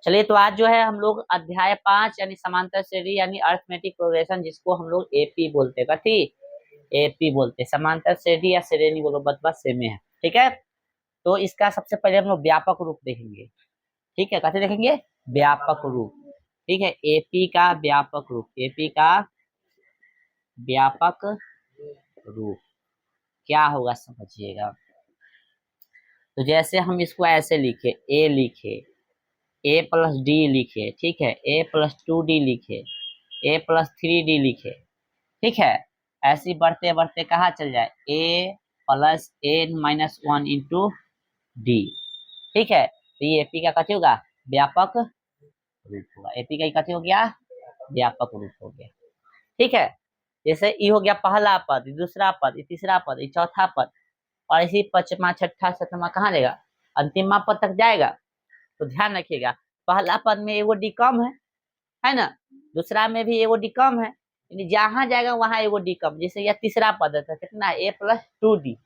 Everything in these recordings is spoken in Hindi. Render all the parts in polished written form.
चलिए, तो आज जो है हम लोग अध्याय 5 यानी समांतर श्रेणी यानी अरिथमेटिक प्रोग्रेशन, जिसको हम लोग एपी बोलते हैं, कथी एपी बोलते हैं, समांतर श्रेणी या श्रेणी बोलो, बस सेम है। ठीक है, तो इसका सबसे पहले हम लोग व्यापक रूप देखेंगे। ठीक है, कैसे देखेंगे? व्यापक रूप। ठीक है, एपी का व्यापक रूप, एपी का व्यापक रूप क्या होगा समझिएगा। तो जैसे हम इसको ऐसे लिखे, ए लिखे, ए प्लस डी लिखे, ठीक है, ए प्लस 2d लिखे, ए प्लस 3d लिखे। ठीक है, ऐसे बढ़ते बढ़ते कहाँ चल जाए, A plus N minus 1 into D. ठीक है, तो ये एपी का कथी होगा? व्यापक रूप होगा। एपी का ही कथी हो गया? व्यापक रूप हो गया। ठीक है, जैसे ई हो गया पहला पद, दूसरा पद, तीसरा पद, चौथा पद, और इसी पचमा छठा सतमा कहाँ जाएगा? अंतिमा पद तक जाएगा। तो ध्यान रखिएगा, पहला पद में एगो डी कम है ना, दूसरा में भी एगो डी कम है, यानी जहां जाएगा वहां एगो डी कम। जैसे यह तीसरा पद था कितना? ए प्लस 2d।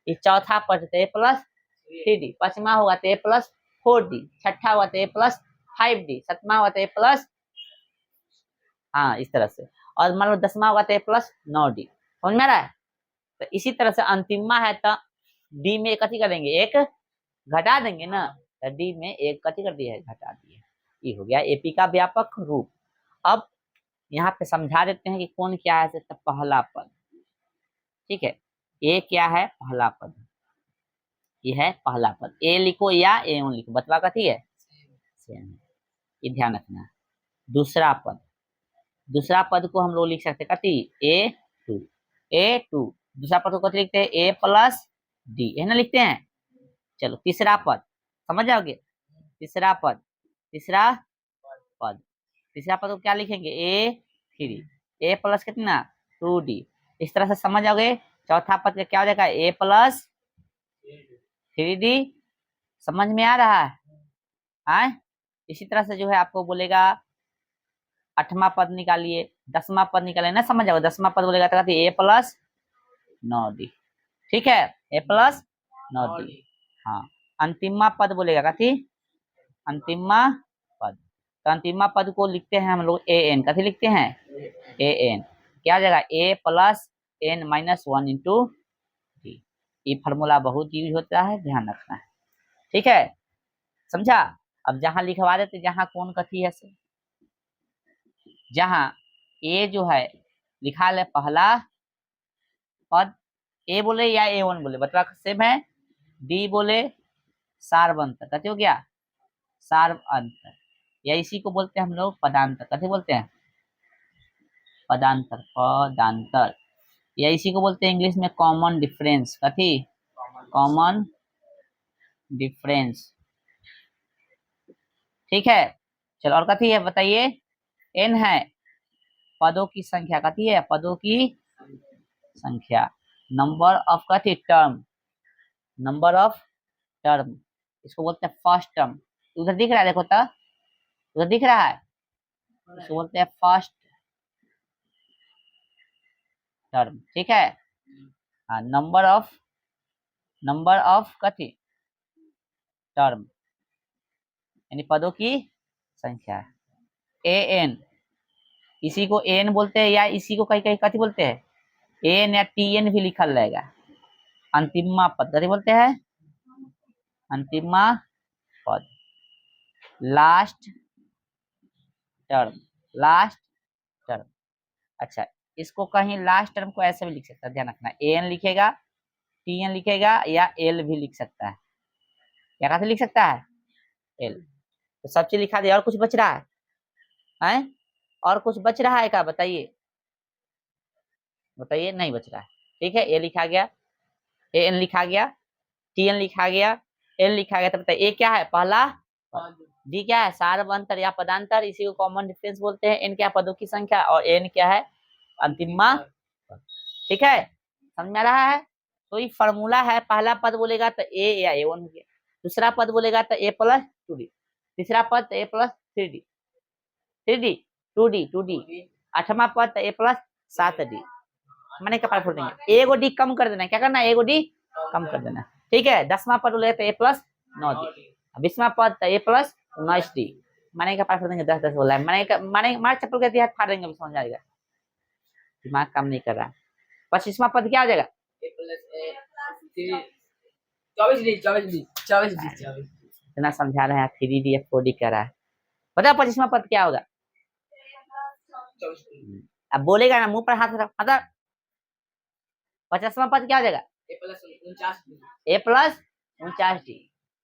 ये चौथा पद था ए प्लस 3d, पांचवा होगा तो ए प्लस 4d, छठा हुआ तो ए प्लस 5d, सतमा हुआ तो ए प्लस, हाँ इस तरह से, और मान लो दसवा हुआ तो ए प्लस 9d। समझ में आ रहा है? तो इसी तरह से अंतिमा है तो डी में कथी करेंगे? एक घटा देंगे ना, तो डी में एक कथी कर दिया है? घटा दिए। ये हो गया एपी का व्यापक रूप। अब यहाँ पे समझा देते हैं कि कौन क्या है। तो पहला पद, ठीक है, ए क्या है? पहला पद, ये है पहला पद। ए लिखो या ए वन लिखो, बतवा कथी है? सेम है, ये ध्यान रखना। दूसरा पद, दूसरा पद को हम लोग लिख सकते हैं कथी? ए 2। दूसरा पद को कथी लिखते हैं? ए प्लस डी, है ना, लिखते हैं। चलो तीसरा पद समझ जाओगे। तीसरा पद, तीसरा पद, तीसरा पद को क्या लिखेंगे? ए 3, ए प्लस कितना? 2d। इस तरह से समझ आओगे। चौथा पद का क्या हो जाएगा? A plus 3d। समझ में आ रहा है? हाँ, इसी तरह से जो है आपको बोलेगा आठवां पद निकालिए, दसवां पद निकालिए ना, समझ आओगे। दसवां पद बोलेगा तो ए प्लस 9d। ठीक है, ए प्लस 9d। हाँ, अंतिमा पद बोलेगा कथी? अंतिमा पद, तो अंतिमा पद को लिखते हैं हम लोग ए एन। कथी लिखते हैं? A N. क्या जाएगा? A plus N minus 1 into D. ये फॉर्मूला बहुत यूज होता है, ध्यान रखना है। ठीक है, समझा? अब जहां लिखवा देते जहां कौन कथी है से, जहां ए जो है लिखा ले पहला पद, ए बोले या ए वन बोले, बतवा सेम है। डी बोले सार्व अंतर, कथी हो गया? सार्व अंतर, या इसी को बोलते हैं हम लोग पदांतर। कथी बोलते हैं? पदांतर, पदांतर, या इसी को बोलते हैं इंग्लिश में कॉमन डिफरेंस। कथी? Common difference. ठीक है, चलो और कथी है बताइए? एन है पदों की संख्या। कथी है? पदों की संख्या। नंबर ऑफ कथी? टर्म, नंबर ऑफ टर्म, इसको बोलते हैं फर्स्ट टर्म। उधर दिख रहा है, देखो तो उधर दिख रहा है, इसको बोलते हैं फर्स्ट टर्म। ठीक है, हाँ, नंबर ऑफ कथी? टर्म, यानी पदों की संख्या। ए एन, इसी को एन बोलते हैं, या इसी को कहीं कहीं कथी बोलते हैं? एन या टी एन भी लिखल रहेगा। अंतिमा पद कथी बोलते हैं? अंतिमा पद, लास्ट टर्म, लास्ट टर्म। अच्छा, इसको कहीं लास्ट टर्म को ऐसे भी लिख सकता है, ध्यान रखना। एन लिखेगा, टी एन लिखेगा, या एल भी लिख सकता है। क्या कैसे लिख सकता है? एल। तो सब चीज लिखा दिया, और कुछ बच रहा है? और कुछ बच रहा है क्या? बताइए, बताइए, नहीं बच रहा है। ठीक है, ए लिखा गया, ए एन लिखा गया, टी एन लिखा गया, एल लिखा गया। तो बताइए ए क्या है? पहला। डी क्या है? सार्व अंतर या पदांतर, इसी को कॉमन डिफरेंस बोलते हैं। एन क्या? पदों की संख्या, और एन क्या है? अंतिमा। ठीक है, समझ में आ रहा है? तो ये फॉर्मूला है। पहला पद बोलेगा तो ए या ए वन हो गया, दूसरा पद बोलेगा तो ए प्लस 2d, तीसरा पद तो ए प्लस 3d, 2d, आठवां पद तो ए प्लस 7d। मैंने कपाल फोड़ देंगे, एगो डी कम कर देना। क्या करना? एगो डी कम कर देना। ठीक है, 10वां पद बोलेगा तो ए प्लस 9d, 20वां पद तो ए प्लस 19d, माने का पास देंगे 10 10 बोला है, माने मार चप्पल के हाथ फाड़ देंगे, समझ आएगा। दिमाग काम नहीं कर रहा। 25वां पद क्या हो जाएगा? 24 इतना समझा रहे हैं 3D 4D कर रहा है। बताओ 25वां पद क्या होगा? अब बोलेगा ना, मुंह पर हाथ रख, मतलब 50वां पद क्या हो जाएगा? A plus 49D।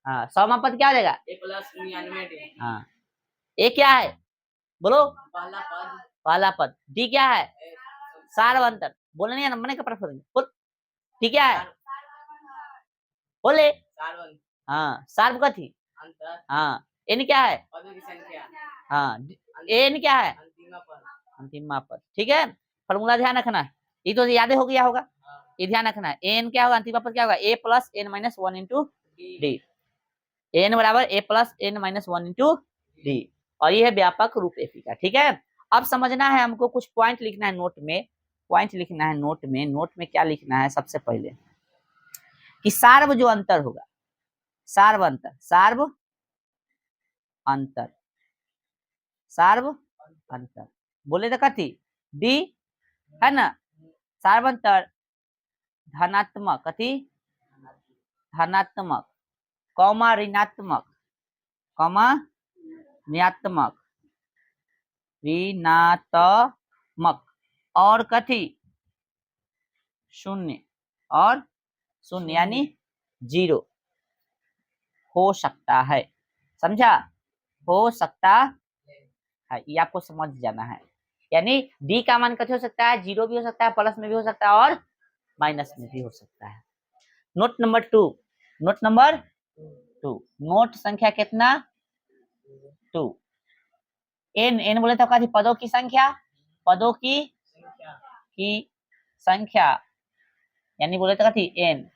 हाँ 100वां पद क्या हो जाएगा? A+99D। हाँ ए क्या है बोलो? पहला पद। डी क्या है? सार्वंतर। बोले नहीं नंबर का प्रश्न बोल। डी क्या है? बोले। हाँ सार्व कथी। हाँ एन क्या है? हाँ एन क्या है? अंतिम पद। ठीक है, फॉर्मूला ध्यान रखना है, ये तो याद हो गया होगा। ये ध्यान रखना है, एन क्या होगा? अंतिम पद क्या होगा? A plus N minus 1 into D. N बराबर A plus N minus 1 into D. और ये है व्यापक रूप एपी का। ठीक है, अब समझना है हमको, कुछ पॉइंट लिखना है नोट में। पॉइंट लिखना है नोट में। नोट में क्या लिखना है? सबसे पहले कि सार्व जो अंतर होगा, सार्व अंतर, सार्व अंतर, सार्व अंतर बोले तो कथी? डी है ना। सार्व अंतर धनात्मक, कथी? धनात्मक, कौमा ऋणात्मक, कौमा ऋणात्मक, ऋणात्मक और कथी? शून्य, और शून्य यानी 0 हो सकता है। समझा? हो सकता है, ये आपको समझ जाना है। यानी डी का मान कथी हो सकता है? 0 भी हो सकता है, प्लस में भी हो सकता है, और माइनस में भी हो सकता है। Note number 2, note number 2, note संख्या कितना? 2। एन, एन बोले तो कथी? पदों की संख्या, पदों की संख्या, यानी बोले तो कथी? एन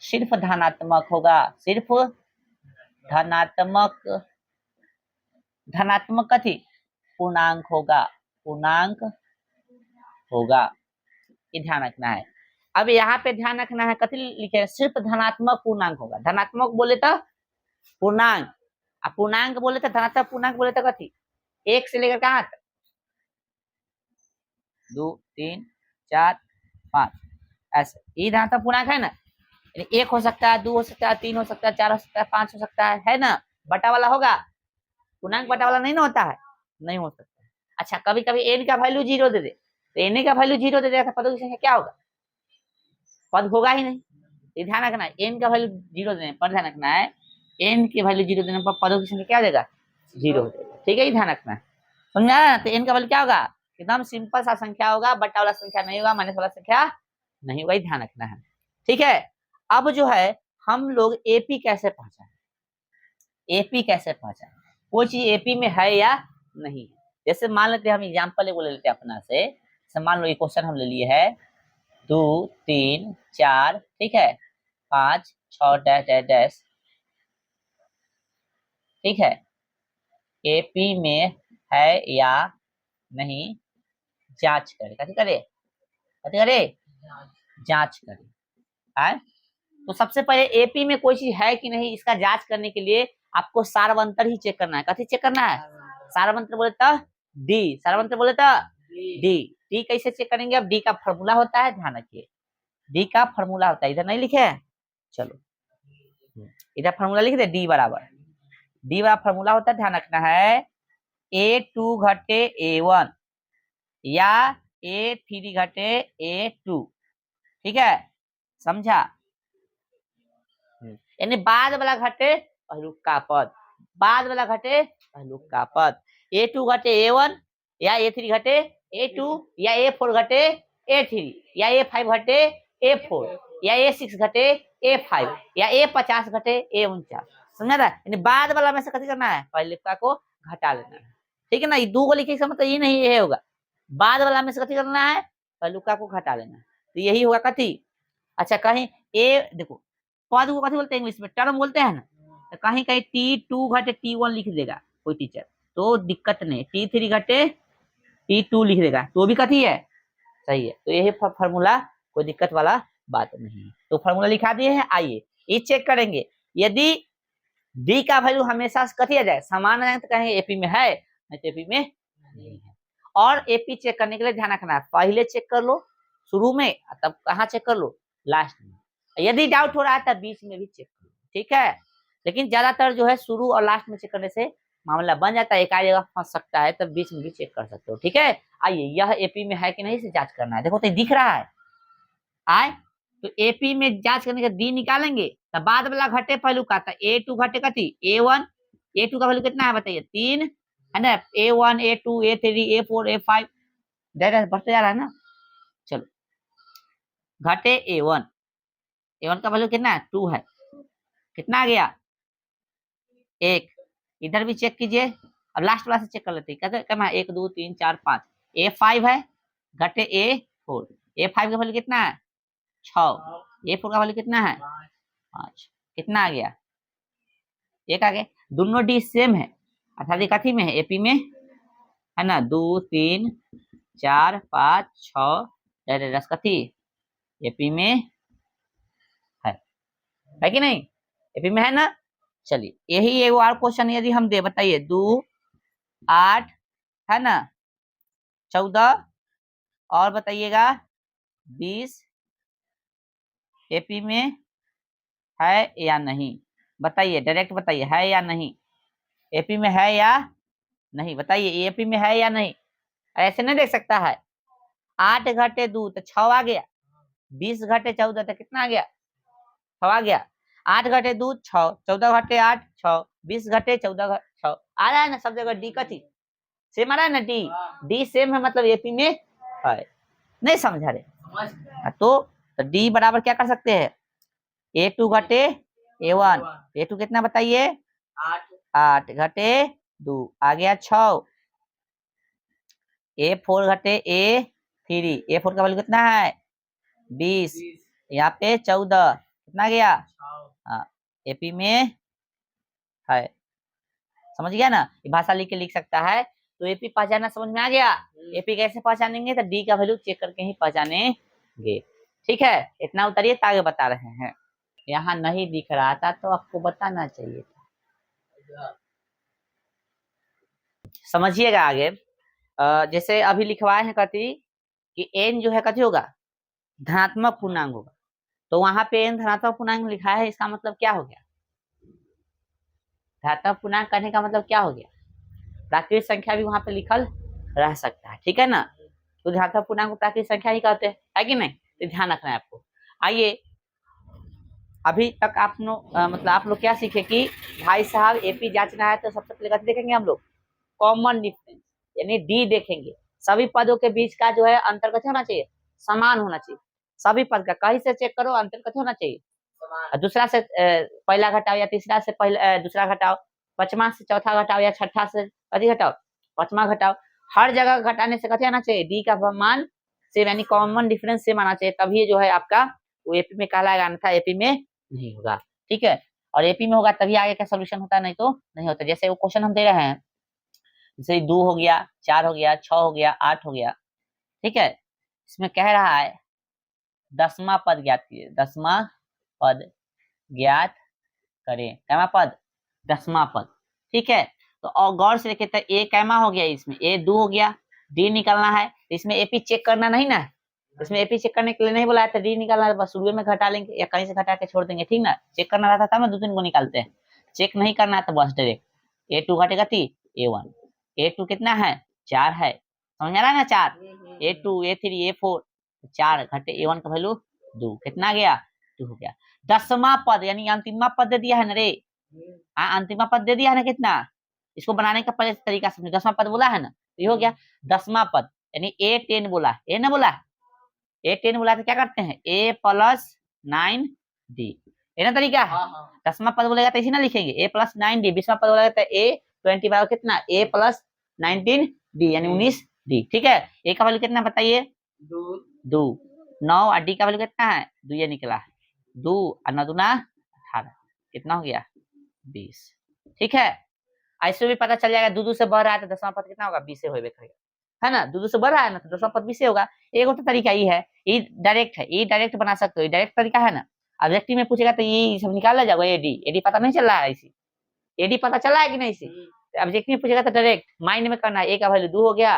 सिर्फ धनात्मक होगा, सिर्फ धनात्मक, धनात्मक कथी? पूर्णांक होगा, पूर्णांक होगा। ये ध्यान रखना है। अब यहाँ पे ध्यान रखना है, कथी लिखे? सिर्फ धनात्मक पूर्णांक होगा। धनात्मक बोले तो पूर्णांक, पूर्णांक बोले तो धनात्मक, पूर्णांक बोले तो कथी? 1 से लेकर कहाँ तक? 2 3 4 5 ऐसे, ये धनात्मक पूर्णांक है ना। 1 हो सकता है, 2 हो सकता है, 3 हो सकता है, 4 हो सकता है, 5 हो सकता है ना। बटा वाला होगा, पूर्णांक बटा वाला नहीं ना होता है, नहीं हो सकता। अच्छा कभी कभी एन का वैल्यू 0 दे दे, तो एन का वैल्यू 0 दे देगा, पदों की संख्या क्या होगा? पद होगा ही नहीं। ये ध्यान रखना है, एन का वैल्यू 0 देने पर, ध्यान रखना है एन की वैल्यू 0 देने पर पदों की संख्या क्या हो जाएगा? 0 हो जाएगा। ठीक है, ये ध्यान रखना है, समझा? तो एन का वैल्यू क्या होगा? एकदम सिंपल सा संख्या होगा, बटा वाला संख्या नहीं होगा, माइनस वाला संख्या नहीं होगा, ध्यान रखना है। ठीक है, अब जो है हम लोग एपी कैसे पहचाने? एपी कैसे पहचाने? कोई चीज एपी में है या नहीं है। जैसे मान लेते हैं, हम एग्जांपल ले लेते हैं अपना से। मान लो ये क्वेश्चन हम ले लिए है 2 3 4, ठीक है, 5 6 डैश डैश डैश, ठीक है, एपी में है या नहीं जांच करे। कैसे करे? कैसे करे? जांच करे। है तो सबसे पहले एपी में कोई चीज है कि नहीं, इसका जांच करने के लिए आपको सार्वंतर ही चेक करना है। कथी चेक करना है? सार्वंतर बोले तो डी, सार्वंतर बोले तो डी। डी कैसे चेक करेंगे? अब डी का फॉर्मूला होता है, ध्यान रखिए, डी का फॉर्मूला होता है, इधर नहीं लिखे है, चलो इधर फॉर्मूला लिख दे। डी बराबर, डी बराबर फॉर्मूला होता है, ध्यान रखना है, A2 घटे A1 या A3 घटे A2। ठीक है, समझा? यानी बाद वाला घटे पहलुक का पद, बाद वाला घटे पहलुक का पद। A2 घटे A1 या A3 घटे A2 या A4 घटे A3 या A5 घटे A4 या A6 घटे A5 या A50 घटे A49। समझा था? यानी बाद वाला में से कथी करना है? पहले का को घटा लेना है। ठीक है ना, ये 2 को लिखे मतलब ये नहीं, ये होगा बाद वाला में से कथी करना है? पहलुका को घटा लेना है, तो यही होगा कथी? अच्छा कहीं ए देखो, पद को कथी बोलते हैं इंग्लिश में? टर्म बोलते हैं ना। तो कहीं कहीं T2 घटे T1 लिख देगा कोई टीचर, तो दिक्कत नहीं। T3 घटे T2 लिख देगा तो भी कथी है? सही है। तो यही फॉर्मूला, कोई दिक्कत वाला बात नहीं है। तो फॉर्मूला लिखा दिए हैं, आइए ये चेक करेंगे। यदि डी का वैल्यू हमेशा कथी आ जाए, समान आ जाए तो कहें एपी में है, नहीं तो एपी में नहीं है। और एपी चेक करने के लिए ध्यान रखना है, पहले चेक कर लो शुरू में, तब कहाँ चेक कर लो, लास्ट में। यदि डाउट हो रहा है तब बीच में भी चेक कर लो, ठीक है। लेकिन ज्यादातर जो है शुरू और लास्ट में चेक करने से मामला बन जाता है, एक आधी जगह फंस सकता है, तब बीच में भी चेक कर सकते हो, ठीक है। आइए यह एपी में है कि नहीं इसे जांच करना है। देखो तो दिख रहा है आए, तो एपी में जांच करने का डी निकालेंगे, तब बाद वाला घटे पहलू का, तो A2 घटे कथी A1, A2 का वैल्यू कितना है बताइए 3 है ना, A1 A2 A3 A4 A5 direct बढ़ते जा रहा है ना। चलो घटे A1, A1 का वैल्यू कितना है 2 है, कितना आ गया 1, इधर भी चेक कीजिए। अब लास्ट वाला से चेक कर लेते हैं, कहते क्या 1 2 3 4 5, A5 है घटे A4, A5 का वैल्यू कितना है 6, A4 का वैल्यू कितना है 5, कितना आ गया 1 आ गया। दोनों डी सेम है, अर्थात ये कथी में है एपी में है ना, 2 3 4 5 6 10 कथी एपी में है कि नहीं, एपी में है ना। चलिए यही एक और क्वेश्चन यदि हम दे, बताइए 2 8 है ना 14 और बताइएगा 20 एपी में है या नहीं, बताइए डायरेक्ट बताइए है या नहीं, एपी में है या नहीं, बताइए एपी में है या नहीं। ऐसे नहीं देख सकता है, 8 घटे 2 तो 6 आ गया, 20 घटे 14 तो कितना आ गया 6 आ गया, 8 घटे 2 6, 14 घटे 8 6, 20 घटे 14 6 आ रहा है ना, सब जगह डी कथी सेम आ रहा है ना, डी डी सेम है मतलब एपी में है, नहीं समझा रहे तो डी बराबर क्या कर सकते हैं A2 घटे A1, A2 कितना बताइए 8 घटे 2 आ गया 6, A4 घटे A3, A4 का वैल्यू कितना है 20, यहाँ पे 14 कितना गया हाँ एपी में है, समझ गया ना। ये भाषा लिख के लिख सकता है, तो एपी पहचानना समझ में आ गया। एपी कैसे पहचानेंगे, तो डी का वैल्यू चेक करके ही पहचानेंगे, ठीक है। इतना उतरिए तो आगे बता रहे हैं। यहाँ नहीं दिख रहा था तो आपको बताना चाहिए था, समझिएगा आगे। जैसे अभी लिखवाए हैं कथी कि एन जो है कथी होगा धनात्मक पूर्णांक होगा, तो वहां पे एन धनात्मक पूर्णांक लिखा है, इसका मतलब क्या हो गया, धनात्मक पूर्णांक करने का मतलब क्या हो गया, प्राकृतिक संख्या भी वहां पे लिखल रह सकता है, ठीक है ना। तो धनात्मक पूर्णांक को प्राकृतिक संख्या ही कहते हैं, है कि नहीं, तो ध्यान रखना है आपको। आइए अभी तक आप लोग मतलब आप लोग क्या सीखे कि भाई साहब एपी जांचना है तो सबसे पहले कथी देखेंगे हम लोग कॉमन डिफरेंस, यानी डी देखेंगे, सभी पदों के बीच का जो है अंतर कथी होना चाहिए समान होना चाहिए, सभी पद का कहीं से चेक करो अंतर कथी होना चाहिए, दूसरा से पहला घटाओ या तीसरा से पहला दूसरा घटाओ, पचमा से चौथा घटाओ या छठा से कथी घटाओ पचमा घटाओ, हर जगह घटाने से कथी आना चाहिए डी का मान सेम, यानी कॉमन डिफरेंस सेम आना चाहिए, तभी जो है आपका वो एपी में कहलाएगा, अन्यथा एपी में नहीं होगा, ठीक है। और एपी में होगा तभी आगे का सोल्यूशन होता है, नहीं तो नहीं होता। जैसे वो क्वेश्चन हम दे रहे हैं, जैसे 2 हो गया 4 हो गया 6 हो गया 8 हो गया, ठीक है। इसमें कह रहा है 10वां पद ज्ञात कीजिए, 10वां पद ज्ञात करें, कैमा पद 10वां पद, ठीक है। तो और गौर से देखे तो ए कैमा हो गया, इसमें ए 2 हो गया, डी निकालना है, तो इसमें एपी चेक करना नहीं ना, इसमें एपी चेक करने के लिए नहीं बोला है, तो डी निकालना है, बस शुरू में घटा लेंगे या कहीं से घटा के छोड़ देंगे, ठीक ना। चेक करना रहता था ना 2 3 को निकालते हैं, चेक नहीं करना है तो बस डायरेक्ट A2 घटेगा A1, A2 कितना है 4 है, समझ आ रहा है ना 4, A2 A3 A4 4 घटे A1 का वैल्यू 2, कितना गया 2 हो गया। 10वां पद यानी अंतिमा पद दे दिया है ना रे, अंतिमा पद दे दिया है ना कितना, इसको बनाने का पहले तरीका समझो, 10वां पद बोला है ना, तो ये हो गया 10वां पद, यानी A10 बोला, ए ना बोला, A10 बोला तो क्या करते हैं A + 9D, ये ना तरीका है। 10वां पद बोलेगा तो इसी ना लिखेंगे A + 9D, 20वां पद बोलेगा तो A25 कितना A + 19D यानी 19D, ठीक है। A का वैल्यू कितना बताइए 2, 9 और D का वैल्यू कितना है 2, ये निकला है 2 और 9 दूना 18, कितना हो गया 20, ठीक है। ऐसे भी पता चल जाएगा 2 2 से बढ़ रहा है तो 10वां पद कितना होगा 20 से होबे करेगा, है ना, 2 2 से बढ़ रहा है ना तो 10वां पद 20 से होगा। एक और तो तरीका ये है, ये डायरेक्ट है, ये डायरेक्ट बना सकते हो, डायरेक्ट तरीका है ना। ऑब्जेक्टिव में पूछेगा तो ये सब निकाला जाएगा, एडी एडी पता नहीं चल रहा है इसी, एडी पता चला है कि नहीं इसे? ऑब्जेक्टिव पूछेगा तो डायरेक्ट माइंड में करना है। ए का वैल्यू 2 हो गया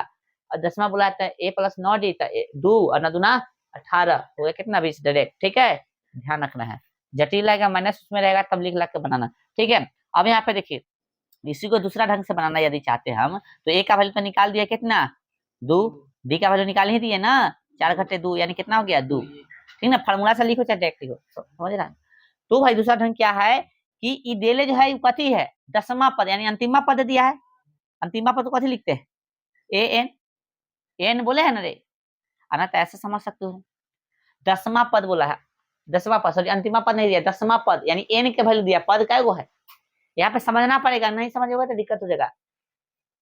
और 10वां बुलाता है ए प्लस 9 डी, 2 और 9 दूना 18 हो गया कितना 20 डायरेक्ट। ठीक है, ध्यान रखना है, जटिल रहेगा माइनस उसमें रहेगा तब लिख के बनाना। ठीक है, अब यहाँ पे देखिए इसी को दूसरा ढंग से बनाना यदि चाहते हैं हम, तो ए का वैल्यू तो निकाल दिया कितना 2, डी का वैल्यू निकाल ही दिए ना 4 घटे 2 यानी कितना हो गया 2। ठीक ना, फार्मूला से लिखो चाहे डायरेक्ट लिखो, समझ रहा है। तो भाई दूसरा ढंग क्या है कि ई देले जो है कथी है 10वां पद यानी अंतिमा पद दिया है। अंतिमा पद को कथी लिखते हैं ए एन, एन बोले है ना रे, आना तो ऐसे समझ सकते हो 10वां पद बोला है, 10वां पद सॉरी अंतिमा पद नहीं दिया 10वां पद यानी एन के वैल्यू दिया, पद क्या वो है यहाँ पे समझना पड़ेगा, नहीं समझोगे तो दिक्कत हो जाएगा।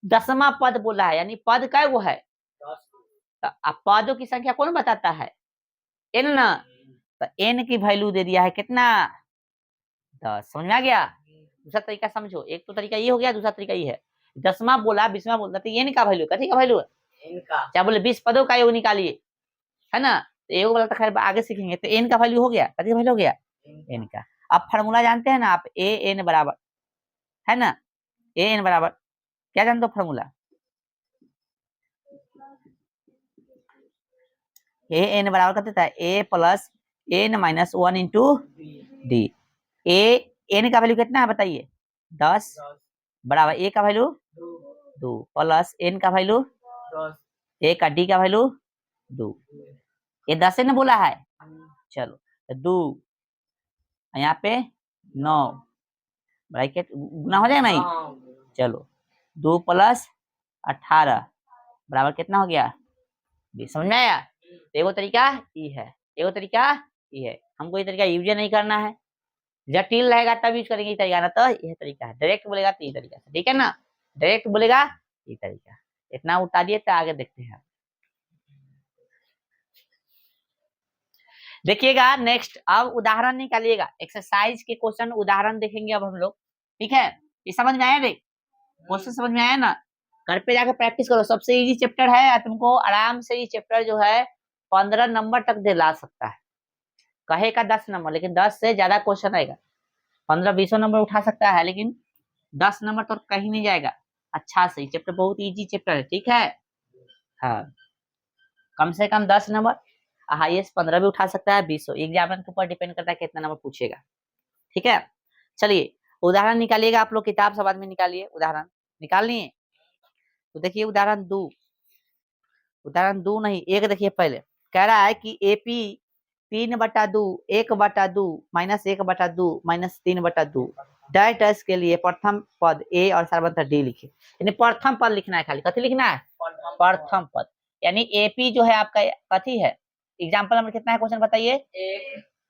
10वां पद बोला है यानी पद क्या वो है, तो पदों की संख्या कौन बताता है एन ना, तो एन की वैल्यू दे दिया है कितना 10। समझ में आ गया। दूसरा तरीका समझो, एक तो तरीका ये हो गया, दूसरा तरीका ये है 10वां बोला 20वां बोलता तो एन का वैल्यू कथी का वैल्यू है क्या बोले 20 पदों का योग निकालिए है ना, तो योग वाला तो खैर आगे सीखेंगे। तो एन का वैल्यू हो गया, कथी का वैल्यू हो गया एन का। अब फार्मूला जानते हैं ना आप ए एन बराबर है ना, ए एन बराबर क्या जानते हो फार्मूला, ए एन बराबर कर देता है A plus N minus 1 into D. A N का वैल्यू कितना है बताइए 10 बराबर ए का वैल्यू 2 प्लस एन का वैल्यू ए का डी का वैल्यू 2, ये 10 ने बोला है। चलो तो 2 यहाँ पे 9 ब्रैकेट गुना हो जाएगा नहीं, चलो 2 प्लस 18 बराबर कितना हो गया 20। समझ में आया। तो एगो तरीका ई है, एगो तरीका ई है, हमको ये तरीका यूज नहीं करना है, जटिल रहेगा तब यूज करेंगे ये तरीका ना, तो यह तरीका है, डायरेक्ट बोलेगा तो ये तरीका है, ठीक है ना, डायरेक्ट बोलेगा ये तरीका। इतना उठा दिए तो आगे देखते हैं। देखिएगा नेक्स्ट, अब उदाहरण निकालिएगा, एक्सरसाइज के क्वेश्चन उदाहरण देखेंगे अब हम लोग। ठीक है, ये समझ में आया रे, क्वेश्चन समझ में आया ना, घर पे जाकर प्रैक्टिस करो, सबसे इजी चैप्टर है, तुमको आराम से ये चैप्टर जो है 15 नंबर तक दिला सकता है, कहेगा 10 नंबर लेकिन 10 से ज्यादा क्वेश्चन आएगा, 15-20 नंबर उठा सकता है लेकिन 10 नंबर तो कहीं नहीं जाएगा। अच्छा से चैप्टर बहुत इजी चैप्टर है, ठीक है, हाँ कम से कम 10 नंबर, हाईएस्ट 15 भी उठा सकता है, 20 एग्जामिनर के ऊपर डिपेंड करता है कितना नंबर पूछेगा। ठीक है, चलिए उदाहरण निकालिएगा आप लोग, किताब सब आदमी निकालिए, उदाहरण निकाल लिए। तो देखिए उदाहरण 2, उदाहरण 2 नहीं 1 देखिए, पहले कह रहा है कि AP 3/2 1/2 minus 1/2 minus 3/2 dash dash के लिए प्रथम पद ए और सार्वधातुक डी लिखिए, यानी प्रथम पद लिखना है, खाली कथी लिखना है प्रथम पद, यानी एपी जो है आपका कथी है, एग्जाम्पल नंबर कितना है क्वेश्चन बताइए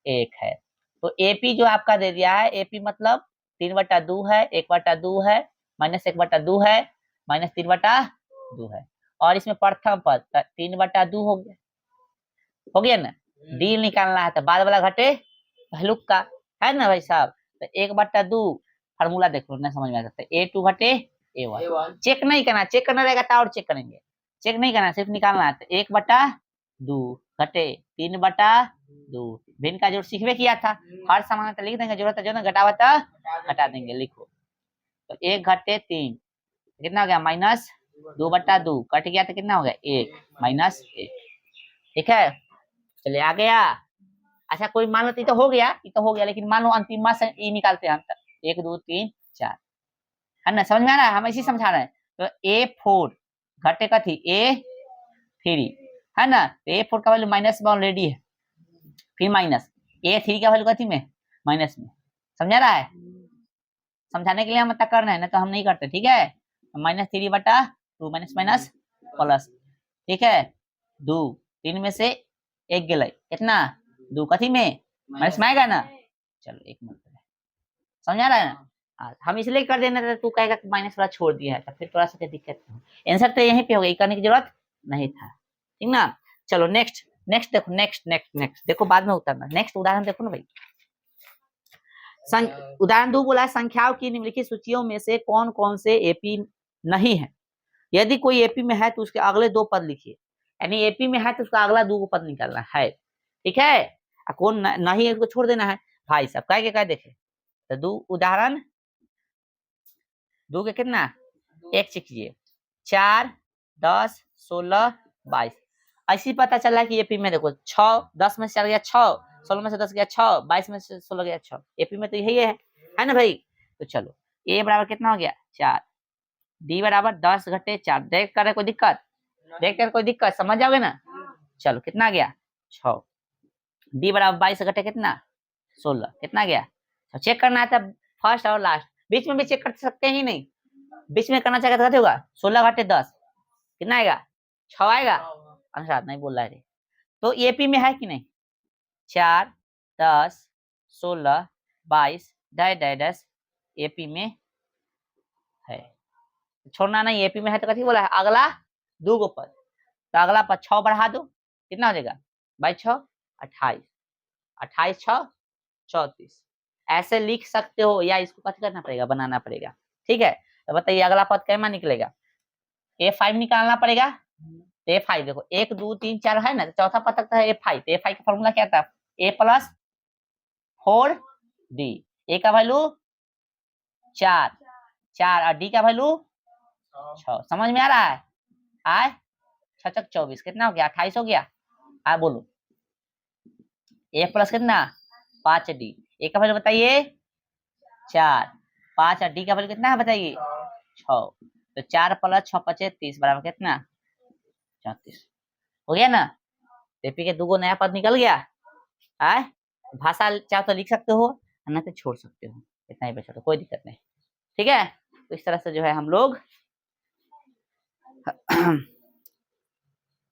1 है, तो एपी जो आपका दे दिया है, एपी मतलब 3/2 है 1/2 है माइनस 1/2 है माइनस 3/2 है, और इसमें प्रथम पद 3/2 हो गया ना, डी निकालना है तो बाद वाला घटे हलुक का है ना भाई साहब, तो 1/2 फार्मूला देखो ना समझ में आ सकता है A2 घटे A1, चेक नहीं करना, चेक करना रहेगा तो और चेक करेंगे, चेक नहीं करना सिर्फ निकालना है, तो 1/2 घटे 3/2 भिन्न का जोड़ सीखवे किया था, हर समान तो लिख देंगे, जरूरत है जो ना घटावा तो घटा देंगे, लिखो तो 1 घटे 3 कितना हो गया माइनस 2/2 कट गया तो कितना हो गया 1 माइनस 1। ठीक है, चलिए आ गया। अच्छा कोई मान लो तो हो गया, ये तो हो गया, लेकिन मान लो अंतिम से ये निकालते हैं हम, 1 2 3 4 है ना, समझ में आ रहा है, हम इसी समझा रहे हैं। तो A4 घटे कथी A3 है ना, तो A4 का वैल्यू माइनस में ऑलरेडी है, फिर माइनस A3 का वैल्यू कथी में माइनस में, समझा रहा है, समझाने के लिए हम इतना कर रहे हैं ना, तो हम नहीं करते, ठीक है, -3/2 माइनस माइनस प्लस, ठीक है 2 3 में से 1 गए कितना 2 कथी में माइनस में आएगा ना, चलो एक मिनट समझा रहा है ना, हम इसलिए कर देना था, तू कहेगा कि माइनस वाला छोड़ दिया है, तो फिर थोड़ा सा दिक्कत है, आंसर तो यहीं पे हो गई, करने की जरूरत नहीं था, ठीक ना। चलो नेक्स्ट नेक्स्ट देखो, नेक्स्ट नेक्स्ट नेक्स्ट देखो, बाद में उतरना, नेक्स्ट उदाहरण देखो ना भाई, उदाहरण 2 बोला संख्याओं की निम्नलिखित सूचियों में से कौन कौन से एपी नहीं है, यदि कोई एपी में है तो उसके अगले 2 पद लिखिए, यानी एपी में है तो उसका अगला 2 पद निकालना है, ठीक है, कौन नहीं है उसको छोड़ देना है भाई साहब, क्या क्या देखे तो 2 उदाहरण दो के कितना एक चेक कीजिए 4 10 16 22 ऐसी पता चला कि एपी में देखो 6 10 में से 4 गया 6 16 में से 10 गया 6 22 में से 16 गया 6 एपी में तो यही है ना भाई। तो चलो ए बराबर कितना हो गया 4 डी बराबर 10 घटे 4 देख कर कोई दिक्कत देख कर कोई दिक्कत समझ जाओगे ना। चलो कितना गया 6 डी बराबर 22 घटे कितना 16 कितना गया। तो चेक करना है तब फर्स्ट और लास्ट बीच में भी चेक कर सकते हैं ही नहीं बीच में करना चाहिए तो कैसे होगा 16 घटे 10 कितना आएगा 6 आएगा अनुसार नहीं बोल रहा है। तो एपी में है कि नहीं 4 10 16 22 10 एपी में है छोड़ना नहीं एपी में है तो कैसे बोला है अगला दो गो पद तो अगला पद 6 बढ़ा दो कितना हो जाएगा 22 6 28 28 6 34 ऐसे लिख सकते हो या इसको कैसे करना पड़ेगा बनाना पड़ेगा ठीक है। तो बताइए अगला पद कैमा निकलेगा A5 निकालना पड़ेगा तो A5 देखो 1 2 3 4 है ना तो चौथा पद तक है A5 तो A5 का फॉर्मूला क्या था A प्लस 4D ए का वैल्यू 4 और डी का वैल्यू 6 समझ में आ रहा है आए 6 6 24 कितना हो गया 28 हो गया आ बोलो ए प्लस कितना 5D ए का वैल्यू बताइए 4 5 और डी का वैल्यू कितना है बताइए 6 तो 4 प्लस 6 5 30 बराबर कितना 34 हो गया ना। एपी के दो नया पद निकल गया आए भाषा चाहो तो लिख सकते हो नहीं तो छोड़ सकते हो इतना ही बचा तो कोई दिक्कत नहीं ठीक है। तो इस तरह से जो है हम लोग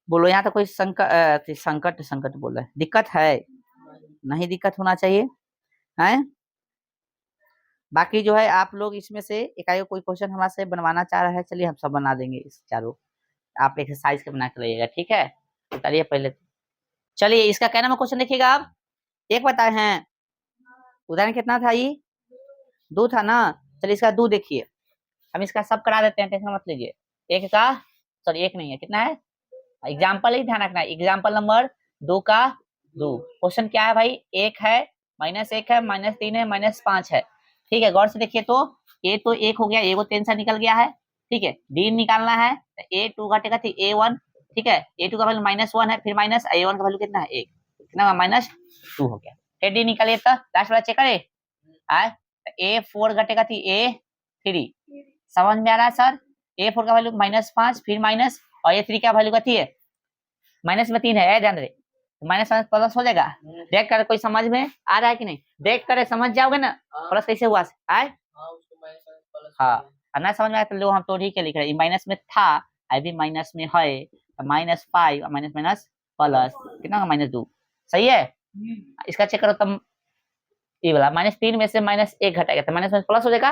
बोलो यहाँ तो कोई संकट संकट बोल रहा है दिक्कत है नहीं दिक्कत होना चाहिए है। बाकी जो है आप लोग इसमें से एकाएक कोई क्वेश्चन हमारे से बनवाना चाह रहा है चलिए हम सब बना देंगे इस चारों आप एक्सरसाइज के बना के लाइएगा ठीक है। उतारिए पहले चलिए इसका कहना में क्वेश्चन देखिएगा आप एक बताए हैं उदाहरण कितना था ये 2 था ना चलिए इसका 2 देखिए हम इसका सब करा देते हैं टेंशन मत लीजिए एक का सॉरी एक नहीं है कितना है एग्जाम्पल ही ध्यान रखना एग्जाम्पल नंबर 2 का 2 क्वेश्चन क्या है भाई एक है -1 है -3 है -5 है ठीक है गौर से देखिए तो ए तो 1 हो गया एगो टेंशन निकल गया है ठीक है डी निकालना है A2 घटेगा थी A1 ठीक है A2 का वैल्यू -1 है फिर माइनस A1 का वैल्यू कितना है 1 कितना -2 हो गया फिर डी निकालिए तो लास्ट वाला चेक करे आए A4 घटेगा थी A3 समझ में आ रहा है सर A4 का वैल्यू -5 फिर माइनस और A3 का वैल्यू कथी है माइनस में 3 है ध्यान रहे माइनस प्लस हो जाएगा देख कर कोई समझ में आ रहा है कि नहीं देख कर समझ जाओगे ना प्लस कैसे हुआ आए हाँ ना समझ में आया तो लो हम तो ठीक है लिख रहे हैं माइनस में था अभी माइनस में है -5 माइनस माइनस प्लस कितना होगा -2 सही है। इसका चेक करो तुम ये वाला -3 में से -1 घटेगा तो माइनस प्लस हो जाएगा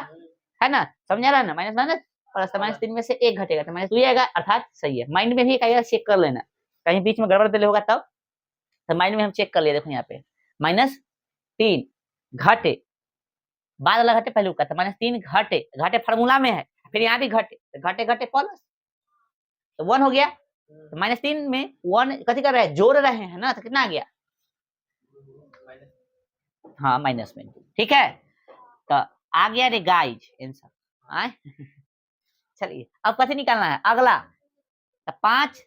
है ना समझ आ रहा है ना माइनस माइनस प्लस -3 में से 1 घटेगा तो -2 आएगा अर्थात सही है माइंड में भी एक चेक कर लेना कहीं बीच में गड़बड़ दिले होगा तब तो माइंड में हम चेक कर लिए देखो यहाँ पे -3 घटे बाद वाला घटे पहले का -3 घटे घटे फार्मूला में है फिर यहाँ भी घटे तो घटे घटे प्लस तो 1 हो गया तो -3 में 1 कथी कर रहे हैं जोड़ रहे हैं ना तो कितना आ गया हाँ माइनस में ठीक है तो आ गया रे गाइज आंसर चलिए अब कथी निकालना है अगला तो 5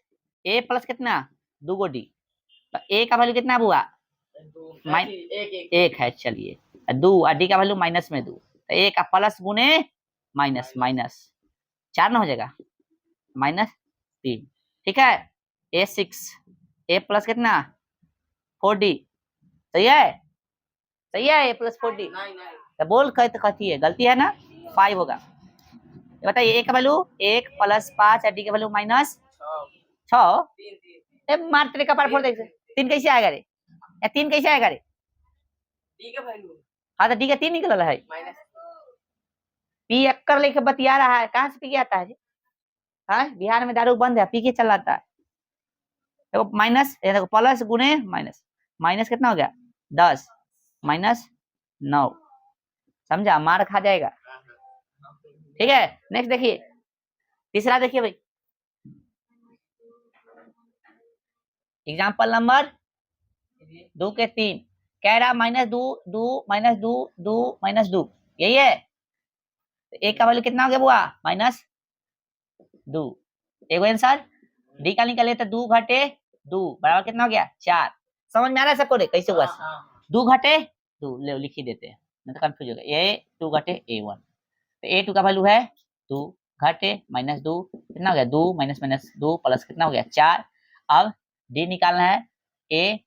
ए प्लस कितना 2 गो डी तो ए का वैल्यू कितना हुआ एक है चलिए 2 और डी का वैल्यू माइनस में 2 तो ए का प्लस गुने माइनस माइनस 4 ना हो जाएगा -3 ठीक है A6 ए प्लस कितना 4D सही है A प्लस 4D तो बोल कथी है गलती है ना 5 होगा बताइए ए का वैल्यू 1 प्लस 5 और डी का वैल्यू -6 मात्र का पार फोड़ देख 3 कैसे आएगा रे या 3 कैसे आएगा रे डी का वैल्यू हाँ तो डी का 3 निकल रहा है पी अक्कर लेके बतिया रहा है कहाँ से पी के आता है हाँ बिहार में दारू बंद है पी के चलाता है देखो माइनस देखो प्लस गुने माइनस माइनस कितना हो गया 10 -9 समझा मार खा जाएगा ठीक है। नेक्स्ट देखिए तीसरा देखिए भाई एग्जाम्पल नंबर 2 के 3 कह रहा -2 2 -2 2 -2 यही है तो ए का वैल्यू कितना हो गया बुआ -2। एगो आंसर डी का निकाले तो 2 घटे 2 बराबर कितना हो गया 4। समझ में आ रहा है सबको रे कैसे हुआ 2 घटे 2 ले लिख ही देते हैं नहीं तो कंफ्यूज हो गया। ए 2 घटे A1 तो A2 का वैल्यू है 2 घटे -2 कितना हो गया 2 माइनस 2 प्लस कितना हो गया 4। अब डी निकालना है। ए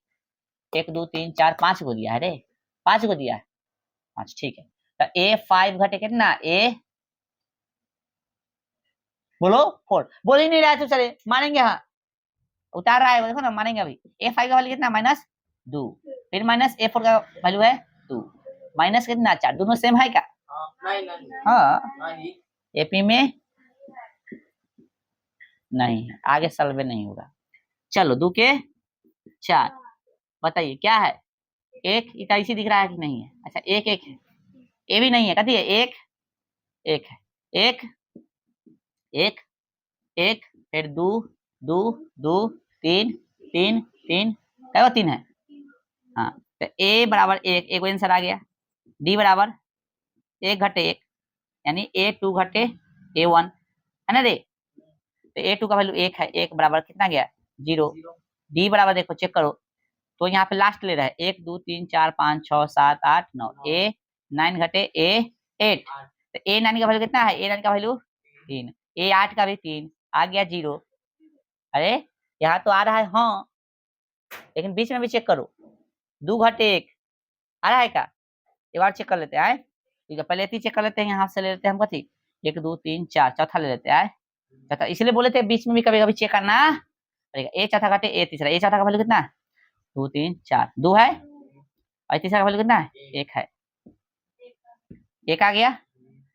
1 2 3 4 5 को दिया है रे 5 को दिया है 5 ठीक है। तो A5 घटे कितना ए बोलो 4 बोल ही नहीं रहा है तो चले मानेंगे हाँ उतार रहा है देखो ना मानेंगे अभी। A5 का वैल्यू कितना -2 फिर -A4 का वैल्यू है 2 माइनस कितना 4 दोनों सेम है क्या हाँ एपी में नहीं आगे सलवे नहीं होगा। चलो 2 के 4 बताइए क्या है एक इसी दिख रहा है कि नहीं है। अच्छा एक एक है ए भी नहीं है कहती है एक एक है एक एक एक फिर 2 2 2 3 3 3 क्या 3 है हाँ तो ए बराबर एक आंसर आ गया। डी बराबर 1 घटे 1 यानी A2 घटे A1 है ना रे। तो A2 का वैल्यू 1 है 1 बराबर कितना गया 0। डी बराबर देखो चेक करो तो यहाँ पे लास्ट ले रहा है 1 2 3 4 5 6 7 8 9 A9 घटे A8 तो A9 का वैल्यू कितना है A9 का वैल्यू 3 A8 का भी 3 आ गया 0। अरे यहाँ तो आ रहा है हाँ लेकिन बीच में भी चेक करो 2 घटे 1 आ रहा है क्या एक बार चेक कर लेते हैं ठीक है पहले चेक कर लेते हैं यहाँ से ले लेते हैं हम कथी 1 2 3 4 चौथा ले लेते हैं चौथा इसलिए बोले थे बीच में भी कभी कभी चेक करना पड़ेगा। ए चौथा घटे ए तीसरा ए चौथा का वैल्यू कितना 2 3 4 2 है और तीसरा का वैल्यू कितना है 1 है 1 आ गया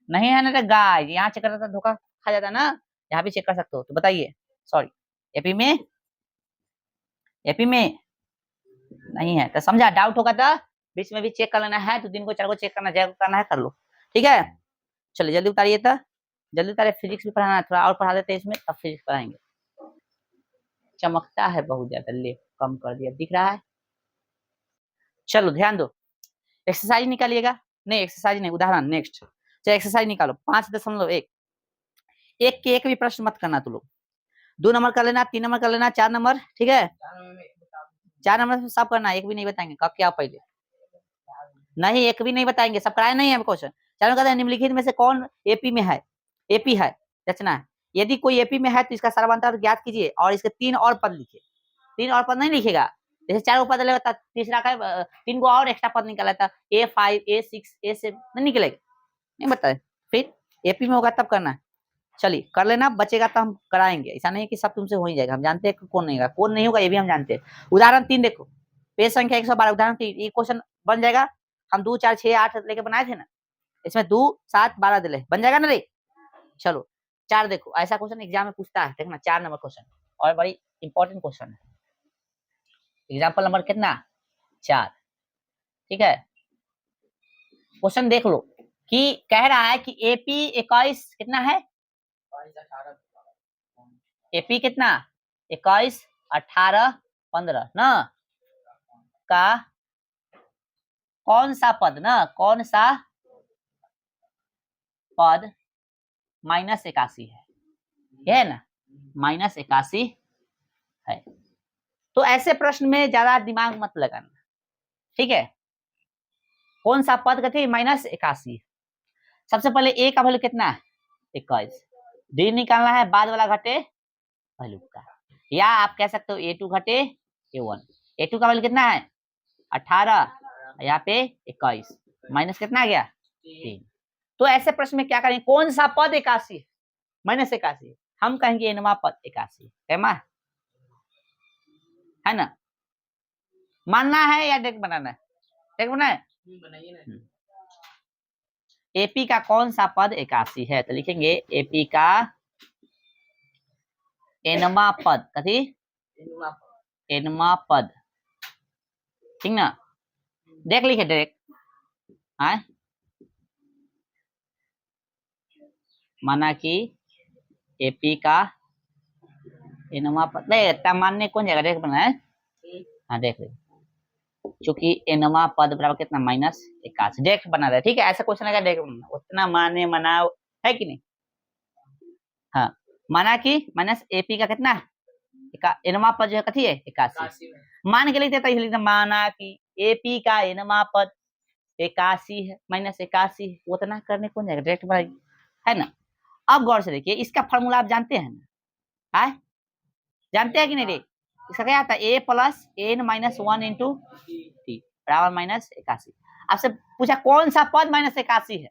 नहीं है ना तो गाय यहाँ चेक करता था धोखा खा जाता ना यहाँ भी चेक कर सकते हो। तो बताइए सॉरी एपी में नहीं है तो समझा डाउट होगा तो बीच में भी चेक कर लेना है तो दिन को 4 को चेक करना जब करना है कर लो ठीक है। चलिए जल्दी उतारिए तो जल्दी उतारिए फिजिक्स भी पढ़ाना है थोड़ा और पढ़ा देते हैं इसमें अब फिजिक्स पढ़ाएंगे। चमकता है बहुत ज्यादा ले कम कर दिया दिख रहा है। चलो ध्यान दो एक्सरसाइज निकालिएगा नहीं एक्सरसाइज नहीं उदाहरण नेक्स्ट चलो एक्सरसाइज निकालो 5.1 एक के एक भी प्रश्न मत करना तुम लोग 2 नंबर कर लेना 3 नंबर कर लेना 4 नंबर ठीक है 4 नंबर सब करना एक भी नहीं बताएंगे कब क्या पहले नहीं एक भी नहीं बताएंगे सब कराए नहीं है क्वेश्चन। चलो कहते हैं निम्नलिखित में से कौन एपी में है एपी है रचना है यदि कोई एपी में है तो इसका सर्वांतर ज्ञात कीजिए और इसके 3 और पद लिखिए। 3 और पद नहीं लिखेगा जैसे 4 पद लेता तीसरा का 3 को और एक्स्ट्रा पद निकाला था A5 A6 A7 नहीं निकलेगा नहीं बताए फिर एपी में होगा तब करना है। चलिए कर लेना बचेगा तो हम कराएंगे ऐसा नहीं कि सब तुमसे हो ही जाएगा हम जानते हैं कौन नहीं होगा कौन नहीं होगा ये भी हम जानते हैं। उदाहरण 3 देखो पेज संख्या 112 उदाहरण 3 ये क्वेश्चन बन जाएगा हम 2 4 6 8 लेके बनाए थे ना इसमें 2 7 12 दिले बन जाएगा ना रे। चलो 4 देखो ऐसा क्वेश्चन एग्जाम में पूछता है देखना 4 नंबर क्वेश्चन और बड़ी इंपॉर्टेंट क्वेश्चन है एग्जाम्पल नंबर कितना 4 ठीक है। क्वेश्चन देख लो कि कह रहा है कि एपी 21 कितना है एपी कितना 21 18 15 ना का कौन सा पद ना कौन सा पद -81 है यह है ना -81 है। तो ऐसे प्रश्न में ज्यादा दिमाग मत लगाना ठीक है। कौन सा पद कहते -81 सबसे पहले ए का वैल्यू कितना है 21 डी निकालना है बाद वाला घटे वैल्यू का या आप कह सकते हो A2 घटे A1 A2 का वैल्यू कितना है 18 यहाँ पे 21 माइनस कितना आ गया 3। तो ऐसे प्रश्न में क्या करेंगे कौन सा पद 81 -81 हम कहेंगे एनवा पद 81 कहमा है ना मानना है या डेक बनाना है डेक बनाए एपी का कौन सा पद 81 है तो लिखेंगे एपी का एनमा पद कथी एनमा पद ठीक ना देख लिखे डायरेक्ट माना कि एपी का एनमा पद नहीं मानने कौन जगह डायरेक्ट बना है हाँ देख ले चूंकि एनमा पद बराबर कितना -81 डायरेक्ट बना रहा है ठीक है। ऐसा क्वेश्चन अगर डायरेक्ट उतना माने मनाओ है कि नहीं? हाँ, माना कि माइनस एपी का कितना है, एनवा पद जो है कथी है 81, मान के लिखते तो माना कि एपी का एनवा पद 81 है, माइनस 81 है, उतना करने कौन जाएगा, डायरेक्ट बढ़ाइए, है ना। अब गौर से देखिए, इसका फॉर्मूला आप जानते हैं ना, है जानते हैं कि नहीं रे, इसका क्या आता है, A plus N minus 1 into T बराबर माइनस 81। आपसे पूछा कौन सा पद माइनस 81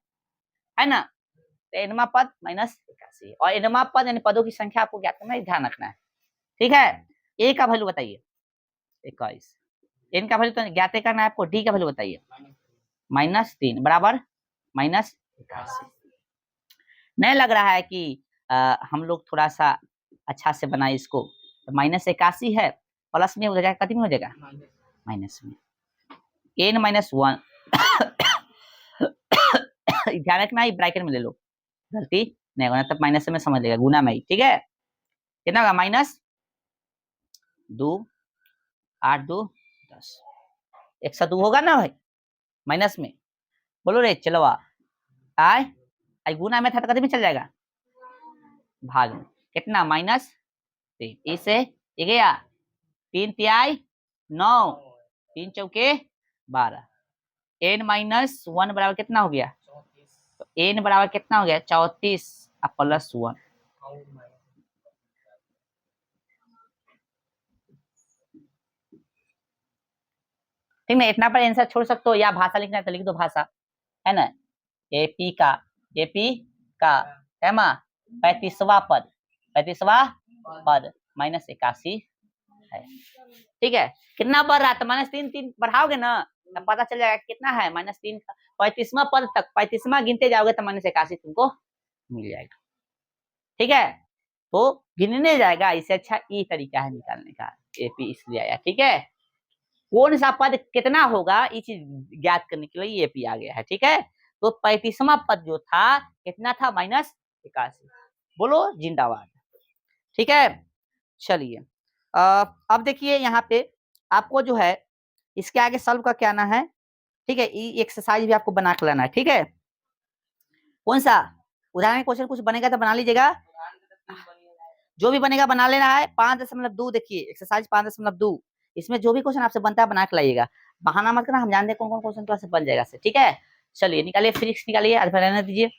है ना, तो एनवा पद माइनस 81 और एनवा पद यानी पदों की संख्या आपको क्या करना है, ध्यान रखना है, ठीक है। ए का वैल्यू बताइए 21, एन का वैल्यू तो ज्ञात करना है आपको, डी का वैल्यू बताइए -3 बराबर माइनस 81। नहीं लग रहा है कि हम लोग थोड़ा सा अच्छा से बनाए इसको, तो -81 है, प्लस में हो जाएगा, कितने में हो जाएगा, माइनस में n माइनस 1 ध्यान रखना है, ब्रैकेट में ले लो, गलती नहीं होना, तब माइनस में समझ लेगा, गुना में ही, ठीक है। कितना होगा, -2 8 2 10, 102 होगा ना भाई, माइनस में, बोलो रे चलो आए आई, गुना में था तो कितने में चल जाएगा, भाग में, कितना -3, इसे गया 3 तिहाई 9, 3 चौके 12, n माइनस 1 बराबर कितना हो गया, तो n बराबर कितना हो गया 34 प्लस 1, ठीक है। इतना पर आंसर छोड़ सकते हो, या भाषा लिखना है तो लिख दो भाषा, है ना। एपी का एमा 35वां पद, 35वां पद -81 है, ठीक है। कितना बढ़ रहा है, तो -3 3 बढ़ाओगे ना तो पता चल जाएगा कितना है, -3 का 35वां पद तक, 35वां गिनते जाओगे तो -81 तुमको मिल जाएगा, ठीक है। तो गिनने जाएगा, इससे अच्छा ये तरीका है निकालने का, एपी इसलिए आया, ठीक है। कौन सा पद कितना होगा ये चीज ज्ञात करने के लिए एपी आ गया है, ठीक है। तो 35वां पद जो था कितना था, -81, बोलो जिंदाबाद, ठीक है। चलिए अब देखिए यहाँ पे आपको जो है इसके आगे सॉल्व का क्या आना है, ठीक है, ये एक्सरसाइज भी आपको बना के लाना है, ठीक है। कौन सा उदाहरण क्वेश्चन कुछ बनेगा तो बना लीजिएगा, जो भी बनेगा बना लेना है। 5.2 देखिए एक्सरसाइज 5.2, इसमें जो भी क्वेश्चन आपसे बनता है बना के लाइएगा, बहाना मत करना, हम जानते हैं कौन कौन क्वेश्चन तो बन जाएगा, ठीक है। चलिए निकालिए, फिजिक्स निकालिए, आज रहने दीजिए।